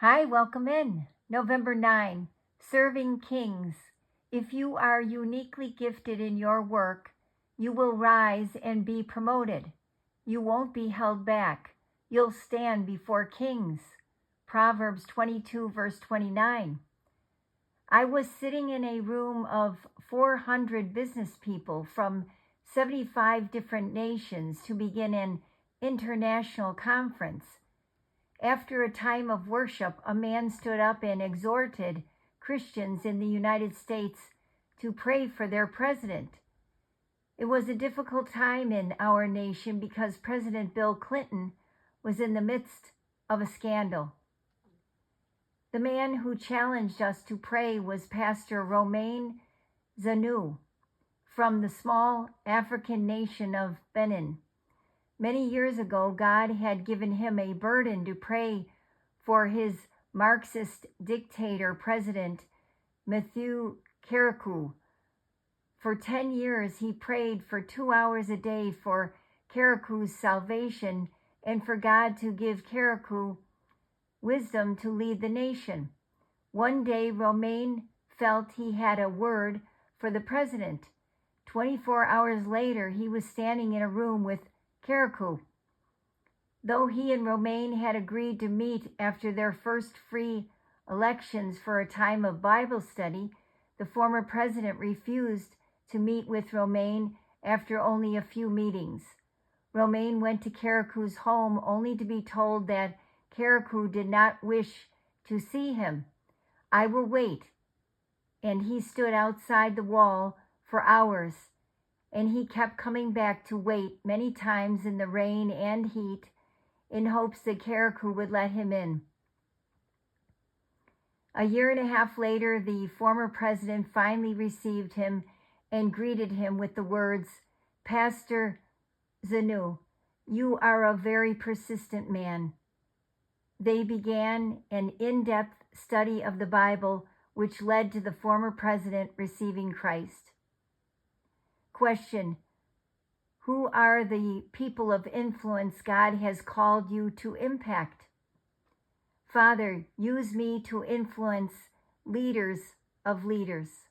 Hi, welcome in. November 9, Serving Kings. If you are uniquely gifted in your work, you will rise and be promoted. You won't be held back. You'll stand before kings. Proverbs 22, verse 29. I was sitting in a room of 400 business people from 75 different nations to begin an international conference. After a time of worship, a man stood up and exhorted Christians in the United States to pray for their president. It was a difficult time in our nation because President Bill Clinton was in the midst of a scandal. The man who challenged us to pray was Pastor Romain Zanu from the small African nation of Benin. Many years ago, God had given him a burden to pray for his Marxist dictator president, Matthew Karakou. For 10 years, he prayed for 2 hours a day for Karakou's salvation and for God to give Karakou wisdom to lead the nation. One day, Romain felt he had a word for the president. 24 hours later, he was standing in a room with Karakou. Though he and Romain had agreed to meet after their first free elections for a time of Bible study, the former president refused to meet with Romain after only a few meetings. Romain went to Karakou's home only to be told that Karakou did not wish to see him. "I will wait." And he stood outside the wall for hours, and he kept coming back to wait many times in the rain and heat in hopes that Karakou would let him in. A year and a half later, the former president finally received him and greeted him with the words, "Pastor Zanu, you are a very persistent man." They began an in-depth study of the Bible, which led to the former president receiving Christ. Question: who are the people of influence God has called you to impact? Father, use me to influence leaders of leaders.